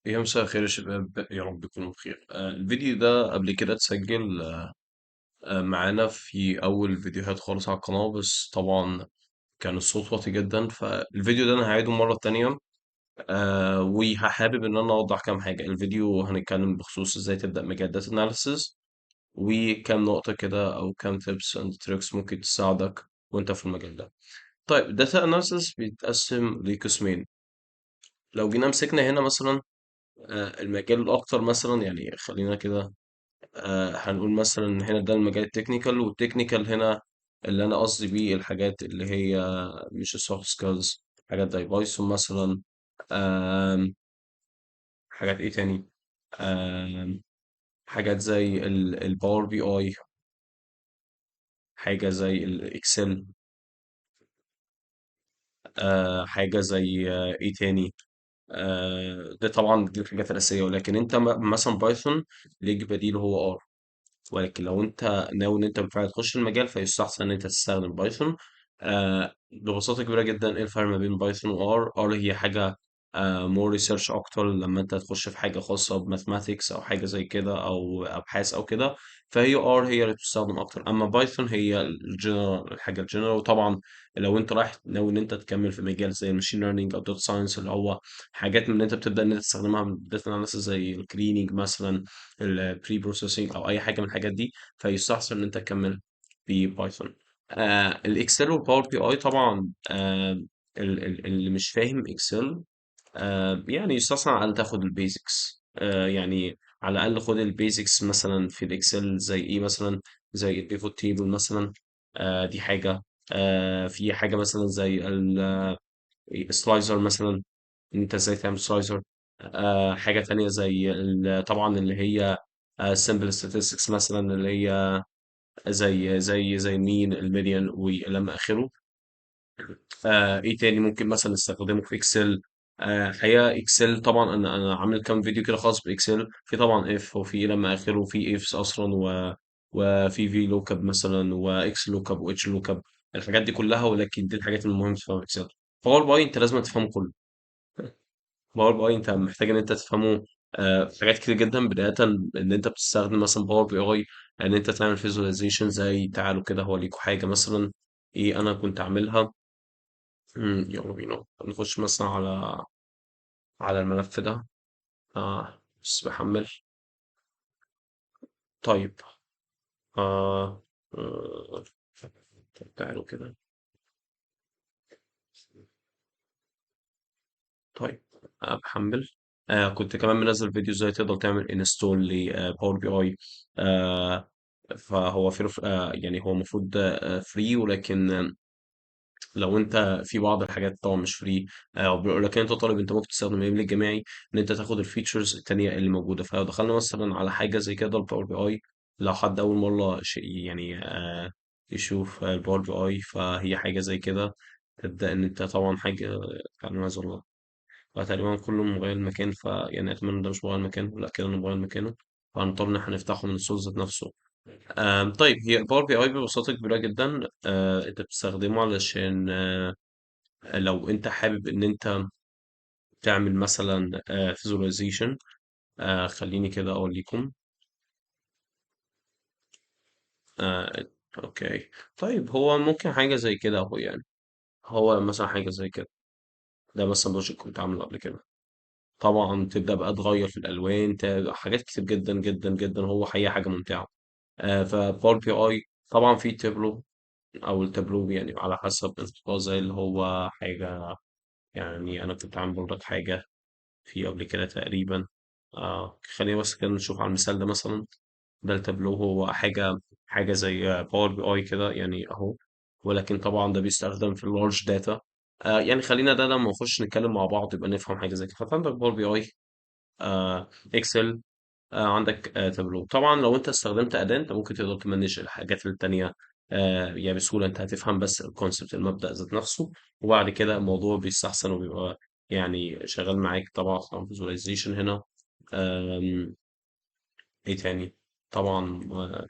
يا مساء الخير يا شباب، يا رب تكونوا بخير. الفيديو ده قبل كده اتسجل معانا في أول فيديوهات خالص على القناة، بس طبعا كان الصوت واطي جدا. فالفيديو ده أنا هعيده مرة تانية. وهحابب إن أنا أوضح كام حاجة. الفيديو هنتكلم بخصوص إزاي تبدأ مجال داتا أناليسيس، وكام نقطة كده أو كام تيبس أند تريكس ممكن تساعدك وأنت في المجال ده. طيب، داتا أناليسيس بيتقسم لقسمين. لو جينا مسكنا هنا مثلا المجال الأكتر، مثلا يعني خلينا كده هنقول مثلا إن هنا ده المجال التكنيكال، والتكنيكال هنا اللي انا قصدي بيه الحاجات اللي هي مش السوفت سكيلز. حاجات زي بايثون مثلا. آم، حاجات ايه تاني؟ آم، حاجات زي الباور بي اي، حاجة زي الاكسل. حاجة زي ايه تاني؟ ده طبعا دي الحاجات الأساسية، ولكن انت مثلا بايثون ليك بديل هو ار. ولكن لو انت ناوي ان انت بالفعل تخش المجال، فيستحسن ان انت تستخدم بايثون. ببساطة كبيرة جدا، ايه الفرق ما بين بايثون وار؟ ار هي حاجة مور ريسيرش اكتر، لما انت تخش في حاجة خاصة بماثماتكس او حاجة زي كده او ابحاث او كده، فهي ار هي اللي بتستخدم اكتر. اما بايثون هي الجنرال، الحاجة الجنرال. وطبعا لو انت رايح ناوي ان انت تكمل في مجال زي الماشين ليرنينج او داتا ساينس، اللي هو حاجات من اللي انت بتبدا ان انت تستخدمها في داتا اناليسيس زي الكليننج مثلا، البري بروسيسنج او اي حاجه من الحاجات دي، فيستحسن ان انت تكمل ببايثون. الاكسل والباور بي اي طبعا، اللي مش فاهم اكسل يعني يستحسن على الاقل تاخد البيزكس. يعني على الاقل خد البيزكس مثلا في الاكسل، زي ايه مثلا؟ زي البيفوت تيبل مثلا. دي حاجه. في حاجه مثلا زي السلايزر مثلا، ان انت ازاي تعمل سلايزر. حاجه تانية زي طبعا اللي هي simple statistics مثلا، اللي هي زي مين الميديان ولما اخره. ايه تاني ممكن مثلا نستخدمه في اكسل؟ الحقيقه اكسل طبعا انا عامل كام فيديو كده خاص باكسل، في طبعا اف، وفي لما اخره، وفي افس اصلا، وفي في لوك اب مثلا، واكس لوك اب، واتش لوك اب. الحاجات دي كلها، ولكن دي الحاجات المهمه تفهمها في اكسل. باور باي انت لازم تفهمه كله. باور بي اي انت محتاج ان انت تفهمه في حاجات كتير جدا، بداية ان انت بتستخدم مثلا باور بي اي ان انت تعمل فيزواليزيشن. زي تعالوا كده هوريكم حاجة مثلا ايه انا كنت عاملها. يلا بينا نخش مثلا على الملف ده. بس بحمل. طيب. آه آه تعالوا كده. طيب. بحمل. كنت كمان منزل فيديو ازاي تقدر تعمل انستول لباور بي اي. فهو في يعني هو المفروض فري، ولكن لو انت في بعض الحاجات طبعا مش فري، بيقول لك انت طالب، انت ممكن تستخدم الايميل الجامعي ان انت تاخد الفيتشرز التانية اللي موجوده. فلو دخلنا مثلا على حاجه زي كده الباور بي اي، لو حد اول مره يعني يشوف الباور بي اي، فهي حاجه زي كده. تبدا ان انت طبعا حاجه كان عايز الله. فتقريبا كله مغير المكان، فيعني اتمنى ده مش مغير مكانه، لا كده انا مغير مكانه. فهنضطر ان احنا نفتحه من السورس ذات نفسه. طيب، هي الباور بي اي ببساطه كبيره جدا انت بتستخدمه علشان لو انت حابب ان انت تعمل مثلا فيزواليزيشن. خليني كده اقول لكم. آه اوكي. طيب، هو ممكن حاجه زي كده اهو يعني. هو مثلا حاجه زي كده. ده مثلا بروجكت كنت عامله قبل كده. طبعا تبدا بقى تغير في الالوان، حاجات كتير جدا جدا جدا. هو حقيقه حاجه ممتعه. فباور بي اي طبعا في تابلو، او التابلو يعني على حسب انتقاء، زي اللي هو حاجه. يعني انا كنت عامل برضك حاجه في قبل كده تقريبا. خلينا بس كده نشوف على المثال ده مثلا. ده التابلو هو حاجة زي باور بي اي كده يعني اهو. ولكن طبعا ده بيستخدم في اللارج داتا. يعني خلينا ده لما نخش نتكلم مع بعض يبقى نفهم حاجة زي كده. فانت عندك باور بي اي، اكسل، عندك تابلو. طبعا لو انت استخدمت اداة، انت ممكن تقدر تمانج الحاجات التانية يعني بسهولة. انت هتفهم بس الكونسبت، المبدأ ذات نفسه، وبعد كده الموضوع بيستحسن وبيبقى يعني شغال معاك. طبعا فيزواليزيشن هنا. آم، ايه تاني؟ طبعا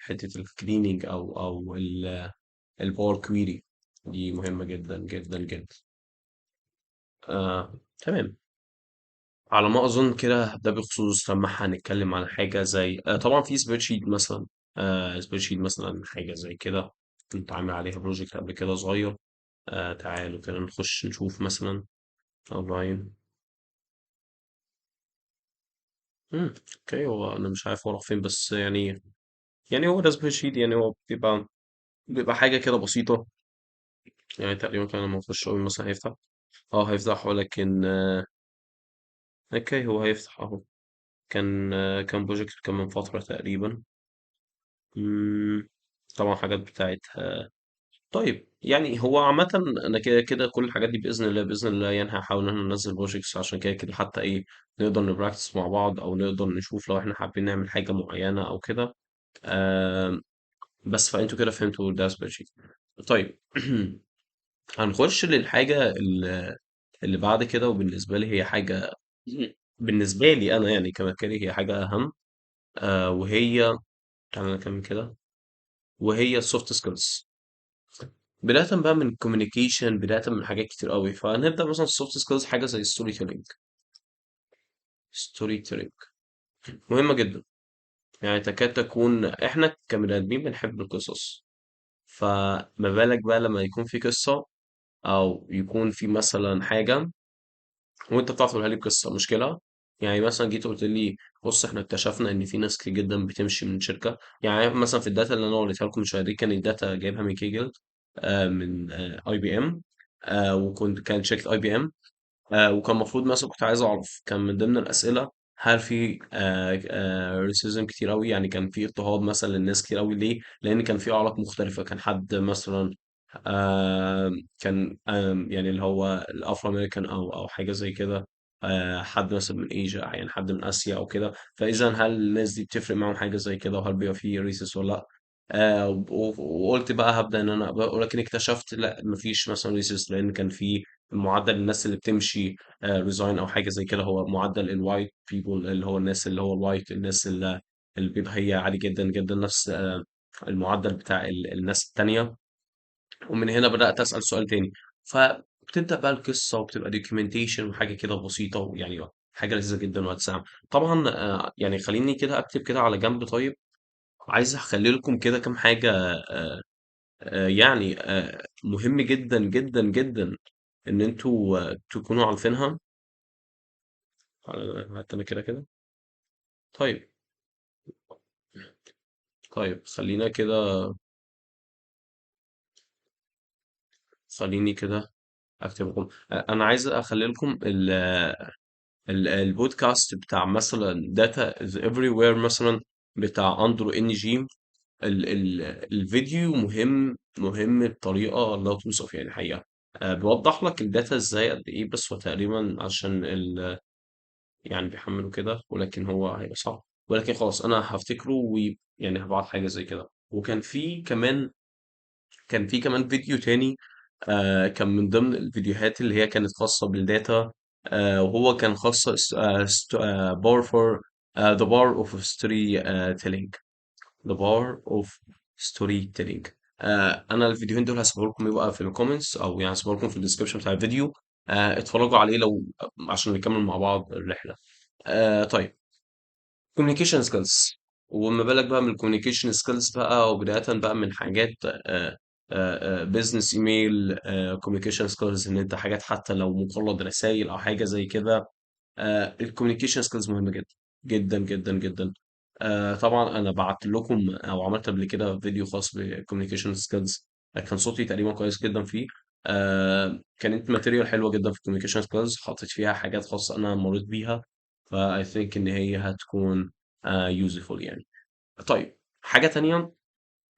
حتة الكليننج او الباور كويري، دي مهمة جدا جدا جدا. تمام. على ما اظن كده ده بخصوص لما هنتكلم عن حاجه زي طبعا في سبريد شيت مثلا. سبريد شيت مثلا حاجه زي كده كنت عامل عليها بروجكت قبل كده صغير. تعالوا كده نخش نشوف مثلا اونلاين. اوكي، هو انا مش عارف هو راح فين بس يعني هو ده سبريد شيت، يعني هو بيبقى حاجه كده بسيطه. يعني تقريبا كان لما اخش اقول مثلا هيفتح. هيفتح، ولكن اوكي هو هيفتح اهو. كان بروجكت كان من فتره تقريبا. مم، طبعا حاجات بتاعتها. طيب يعني هو عامة أنا كده كده كل الحاجات دي بإذن الله بإذن الله، يعني هحاول إن احنا ننزل بروجيكتس عشان كده كده حتى إيه نقدر نبراكتس مع بعض، أو نقدر نشوف لو إحنا حابين نعمل حاجة معينة أو كده. آم، بس فأنتوا كده فهمتوا ده سبيرشيت. طيب هنخش للحاجة اللي بعد كده، وبالنسبة لي هي حاجة، بالنسبة لي أنا يعني كمكاري هي حاجة أهم. وهي، تعالى نكمل كده، وهي السوفت سكيلز. بداية بقى من الكوميونيكيشن، بداية من حاجات كتير قوي، فهنبدأ مثلا السوفت سكيلز حاجة زي الستوري تيلينج. ستوري تيلينج مهمة جدا. يعني تكاد تكون احنا كبني آدمين بنحب القصص، فما بالك بقى لما يكون في قصة، أو يكون في مثلا حاجة وأنت بتعرف تقولها لي بقصة مشكلة. يعني مثلا جيت قلت لي بص احنا اكتشفنا ان في ناس كتير جدا بتمشي من شركة. يعني مثلا في الداتا اللي انا وريتها لكم من شوية دي، كان الداتا جايبها من كيجل، من اي بي ام. كانت شركة اي بي ام. وكان المفروض مثلا كنت عايز اعرف، كان من ضمن الاسئله هل في ريسيزم كتير قوي، يعني كان في اضطهاد مثلا للناس كتير قوي. ليه؟ لان كان في اعراق مختلفه. كان حد مثلا آه كان يعني اللي هو الافرو امريكان او حاجه زي كده. حد مثلا من ايجا، يعني حد من اسيا او كده. فاذا هل الناس دي بتفرق معاهم حاجه زي كده، وهل بيبقى في ريسيس ولا لا؟ وقلت بقى هبدا ان انا ولكن اكتشفت لا، مفيش مثلا ريسيس، لان كان في معدل الناس اللي بتمشي ريزاين او حاجه زي كده هو معدل الوايت بيبول، اللي هو الناس اللي هو الوايت، الناس اللي بيبقى هي عادي جدا جدا نفس المعدل بتاع الناس التانية. ومن هنا بدأت أسأل سؤال تاني. فبتبدأ بقى القصة وبتبقى دوكيومنتيشن وحاجة كده بسيطة، ويعني حاجة لذيذة جدا وهتساعد. طبعا يعني خليني كده أكتب كده على جنب. طيب عايز أخلي لكم كده كام حاجة يعني مهم جدا جدا جدا إن أنتوا تكونوا عارفينها. حتى أنا كده كده. طيب. طيب خليني كده اكتب لكم. انا عايز اخلي لكم البودكاست بتاع مثلا داتا از ايفري وير مثلا، بتاع اندرو ان جي. الفيديو مهم مهم بطريقه لا توصف، يعني حقيقه. بيوضح لك الداتا ازاي قد ايه، بس هو تقريبا عشان يعني بيحمله كده، ولكن هو هيبقى صعب. ولكن خلاص انا هفتكره، ويعني هبعت حاجه زي كده. كان في كمان فيديو تاني. كان من ضمن الفيديوهات اللي هي كانت خاصة بالداتا. وهو كان خاصة بار فور the bar of story telling. the bar of story telling. انا الفيديوهين دول هسيبهم لكم يبقى في الكومنتس، او يعني هسيبهم لكم في الديسكربشن بتاع الفيديو. اتفرجوا عليه لو عشان نكمل مع بعض الرحلة. طيب. communication skills. وما بالك بقى من الكوميونيكيشن سكيلز بقى، وبداية بقى من حاجات بزنس ايميل كوميونيكيشن سكيلز، ان انت حاجات حتى لو مجرد رسائل او حاجة زي كده. الكوميونيكيشن سكيلز مهمة جدا جدا جدا جدا. طبعا انا بعت لكم او عملت قبل كده فيديو خاص بالكوميونيكيشن سكيلز. كان صوتي تقريبا كويس جدا فيه. كانت ماتيريال حلوة جدا في الكوميونيكيشن سكيلز، حطيت فيها حاجات خاصة انا مريت بيها. فاي ثينك ان هي هتكون يوزفول يعني. طيب حاجة تانية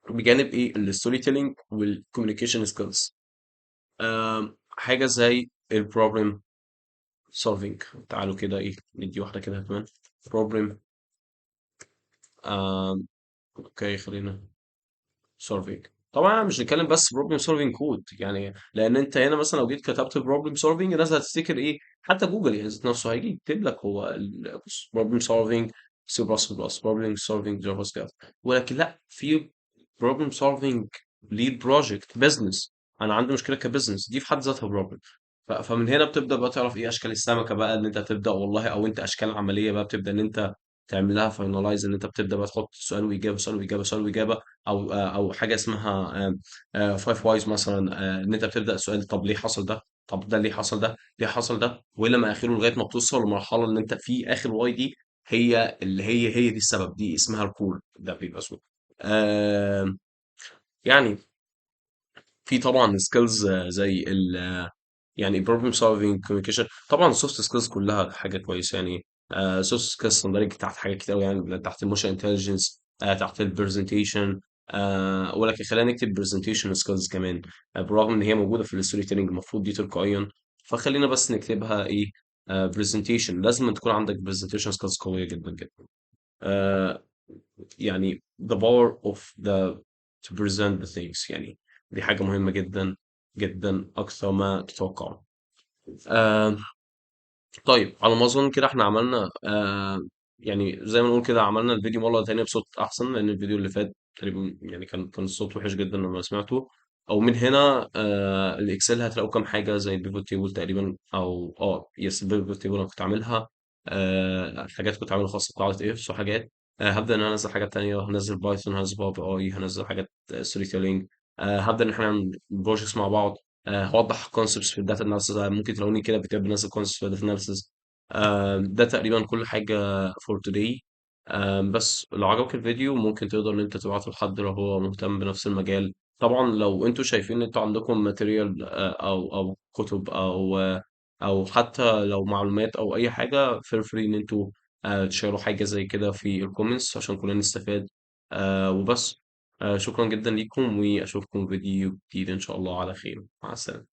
بجانب ايه الستوري تيلينج والكوميونيكيشن سكيلز، حاجة زي البروبلم سولفينج. تعالوا كده ايه ندي واحدة كده كمان. بروبلم اوكي خلينا سولفينج. طبعا مش نتكلم بس بروبلم سولفينج كود، يعني لان انت هنا مثلا لو جيت كتبت بروبلم سولفينج الناس هتفتكر ايه. حتى جوجل يعني ذات نفسه هيجي يكتب لك هو بروبلم سولفينج سي بلس بلس، بروبلم سولفينج جافا سكريبت. ولكن لا، في بروبلم سولفينج ليد بروجكت بزنس. انا عندي مشكله كبزنس، دي في حد ذاتها بروبلم. فمن هنا بتبدا بقى تعرف ايه اشكال السمكه بقى، ان انت تبدا والله، او انت اشكال عمليه بقى بتبدا ان انت تعمل لها فاينلايز، ان انت بتبدا بقى تحط سؤال واجابه، سؤال واجابه، سؤال واجابه، او حاجه اسمها فايف وايز مثلا، ان انت بتبدا سؤال، طب ليه حصل ده، طب ده ليه حصل ده، ليه حصل ده، والى ما اخره، لغايه ما بتوصل لمرحله ان انت في اخر واي دي هي اللي هي دي السبب، دي اسمها الكور، ده بيبقى اسمه. آه يعني في طبعا سكيلز زي يعني problem solving communication، طبعا السوفت سكيلز كلها حاجه كويسه يعني. سوفت سكيلز تندرج تحت حاجات كتير أوي، يعني تحت الموشن انتليجنس، تحت البرزنتيشن، ولكن خلينا نكتب برزنتيشن سكيلز كمان، برغم ان هي موجوده في الستوري تيلينج المفروض دي تلقائيا، فخلينا بس نكتبها ايه، برزنتيشن، لازم تكون عندك برزنتيشن سكيلز قويه جدا جدا. آه يعني the power of the to present the things، يعني دي حاجة مهمة جدا جدا أكثر ما تتوقع. آه طيب على ما أظن كده احنا عملنا يعني زي ما نقول كده عملنا الفيديو مرة تانية بصوت أحسن، لأن الفيديو اللي فات تقريبا يعني كان الصوت وحش جدا لما سمعته. أو من هنا الإكسل هتلاقوا كام حاجة زي البيفوت تيبل تقريبا، أو يس البيفوت تيبل أنا كنت عاملها، حاجات كنت عاملها خاصة بقاعدة إفس وحاجات. هبدأ إن أنا أنزل حاجات تانية، هنزل بايثون، هنزل باور بي أي، هنزل حاجات ستوري تيلينج. هبدأ إن احنا نعمل بروجيكتس مع بعض، هوضح كونسبتس في الداتا اناليسيس، ممكن تلاقوني كده بكتاب بنزل كونسبتس في الداتا اناليسيس. ده تقريبا كل حاجة for today. بس لو عجبك الفيديو ممكن تقدر ان انت تبعته لحد لو هو مهتم بنفس المجال. طبعا لو انتوا شايفين ان انتوا عندكم ماتيريال او كتب او حتى لو معلومات او اي حاجة feel free ان انتوا تشيروا حاجة زي كده في الكومنتس عشان كلنا نستفاد. وبس. شكرا جدا ليكم، واشوفكم فيديو جديد ان شاء الله على خير، مع السلامة.